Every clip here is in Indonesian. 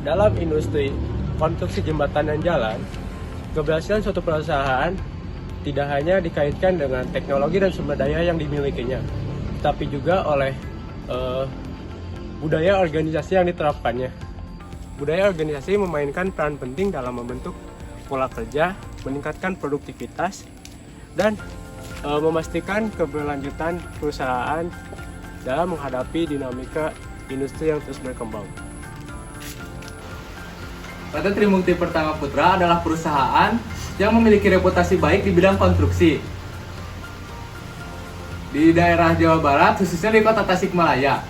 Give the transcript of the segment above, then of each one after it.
dalam industri konstruksi jembatan dan jalan, keberhasilan suatu perusahaan tidak hanya dikaitkan dengan teknologi dan sumber daya yang dimilikinya, tapi juga oleh budaya organisasi yang diterapkannya. Budaya organisasi memainkan peran penting dalam membentuk pola kerja, meningkatkan produktivitas, dan memastikan keberlanjutan perusahaan dalam menghadapi dinamika industri yang terus berkembang. PT Trimukti Pertama Putra adalah perusahaan yang memiliki reputasi baik di bidang konstruksi di daerah Jawa Barat, khususnya di kota Tasikmalaya.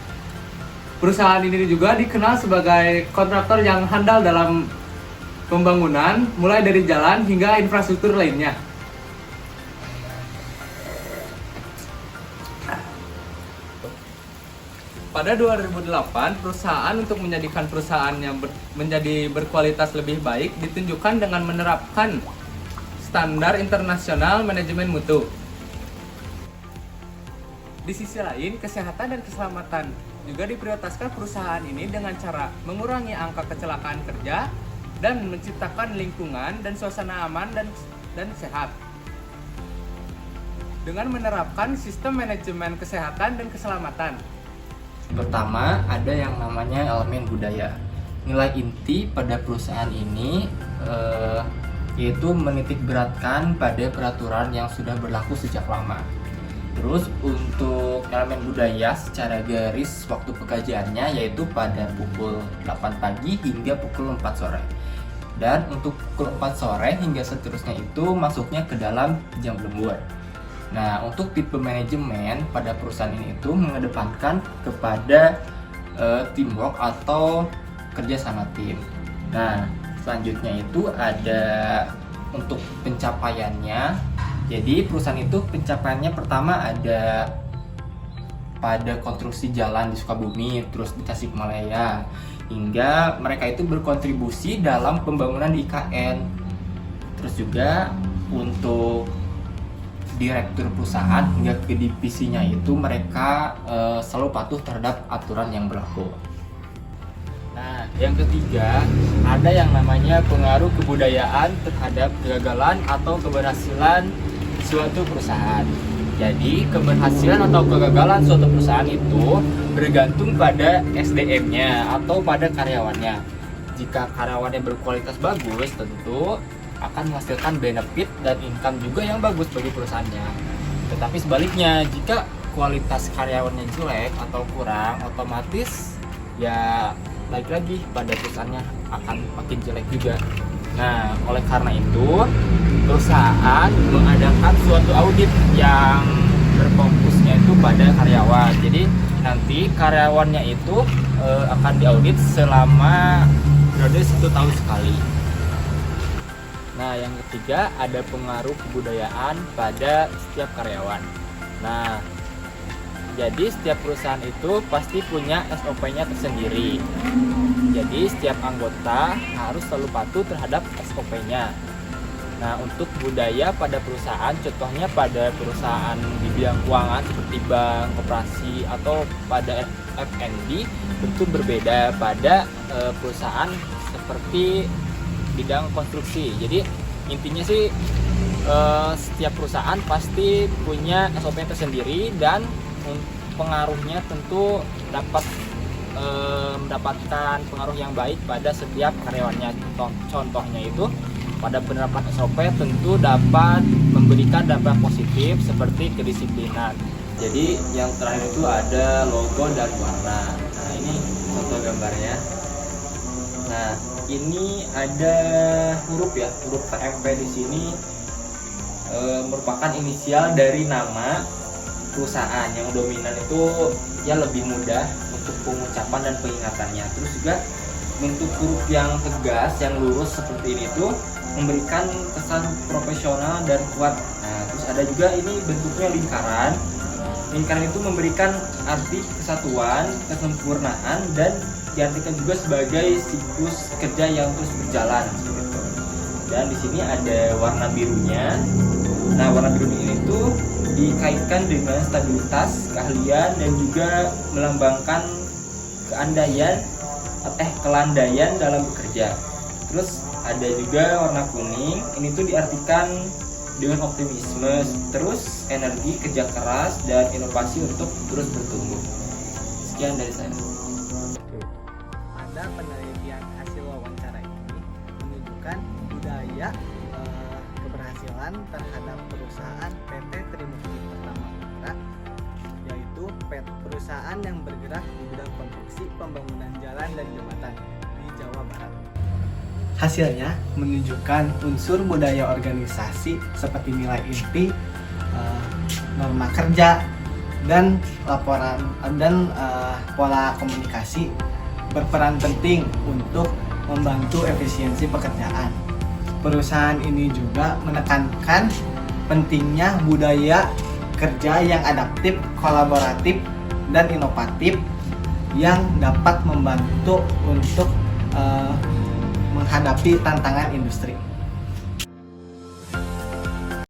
Perusahaan ini juga dikenal sebagai kontraktor yang handal dalam pembangunan, mulai dari jalan hingga infrastruktur lainnya. Pada 2008, perusahaan untuk menjadikan perusahaan yang menjadi berkualitas lebih baik ditunjukkan dengan menerapkan standar internasional manajemen mutu. Di sisi lain, kesehatan dan keselamatan juga diprioritaskan perusahaan ini dengan cara mengurangi angka kecelakaan kerja dan menciptakan lingkungan dan suasana aman dan sehat. Dengan menerapkan sistem manajemen kesehatan dan keselamatan. Pertama, ada yang namanya elemen budaya. Nilai inti pada perusahaan ini yaitu menitik beratkan pada peraturan yang sudah berlaku sejak lama. Terus untuk elemen budaya secara garis waktu pekerjaannya yaitu pada pukul 8 pagi hingga pukul 4 sore. Dan untuk pukul 4 sore hingga seterusnya itu masuknya ke dalam jam lembur. Nah, untuk tipe manajemen pada perusahaan ini itu mengedepankan kepada teamwork atau kerja sama tim. Nah, selanjutnya itu ada untuk pencapaiannya. Jadi perusahaan itu pencapaiannya pertama ada pada konstruksi jalan di Sukabumi, terus di Tasikmalaya, hingga mereka itu berkontribusi dalam pembangunan di IKN. Terus juga untuk direktur perusahaan hingga ke divisinya itu mereka selalu patuh terhadap aturan yang berlaku. Nah, yang ketiga ada yang namanya pengaruh kebudayaan terhadap kegagalan atau keberhasilan suatu perusahaan. Jadi keberhasilan atau kegagalan suatu perusahaan itu bergantung pada SDM-nya atau pada karyawannya. Jika karyawannya berkualitas bagus, tentu akan menghasilkan benefit dan income juga yang bagus bagi perusahaannya. Tetapi sebaliknya, jika kualitas karyawannya jelek atau kurang, otomatis ya lagi-lagi pada perusahaannya akan makin jelek juga. Nah, oleh karena itu, perusahaan mengadakan suatu audit yang berfokusnya itu pada karyawan. Jadi nanti karyawannya itu akan diaudit selama periode 1 tahun sekali. Nah, yang ketiga ada pengaruh kebudayaan pada setiap karyawan. Nah, jadi setiap perusahaan itu pasti punya SOP-nya tersendiri. Jadi setiap anggota harus selalu patuh terhadap SOP-nya. Nah, untuk budaya pada perusahaan, contohnya pada perusahaan di bidang keuangan seperti bank, koperasi, atau pada F&B tentu berbeda pada perusahaan seperti bidang konstruksi. Jadi intinya sih setiap perusahaan pasti punya SOP tersendiri dan pengaruhnya tentu dapat mendapatkan pengaruh yang baik pada setiap karyawannya. Contohnya itu pada penerapan SOP tentu dapat memberikan dampak positif seperti kedisiplinan. Jadi yang terakhir itu ada logo dan warna. Nah, ini contoh gambarnya. Nah, ini ada huruf ya, huruf TMP di sini merupakan inisial dari nama perusahaan. Yang dominan itu ya lebih mudah untuk pengucapan dan pengingatannya. Terus juga bentuk huruf yang tegas, yang lurus seperti ini tuh memberikan kesan profesional dan kuat. Nah, terus ada juga ini bentuknya lingkaran. Lingkaran itu memberikan arti kesatuan, kesempurnaan, dan diartikan juga sebagai siklus kerja yang terus berjalan seperti itu. Dan di sini ada warna birunya. Nah, warna biru ini tuh dikaitkan dengan stabilitas, keahlian, dan juga melambangkan keandaian kelandaian dalam bekerja. Terus ada juga warna kuning, ini tuh diartikan dengan optimisme, terus energi, kerja keras, dan inovasi untuk terus bertumbuh. Sekian dari saya. Pada penelitian hasil wawancara ini menunjukkan budaya keberhasilan terhadap perusahaan PT Trimukti Pertama Putra, yaitu perusahaan yang bergerak di bidang konstruksi pembangunan jalan dan jembatan di Jawa Barat. Hasilnya menunjukkan unsur budaya organisasi seperti nilai inti, norma kerja, dan laporan dan pola komunikasi berperan penting untuk membantu efisiensi pekerjaan. Perusahaan ini juga menekankan pentingnya budaya kerja yang adaptif, kolaboratif, dan inovatif yang dapat membantu untuk menghadapi tantangan industri.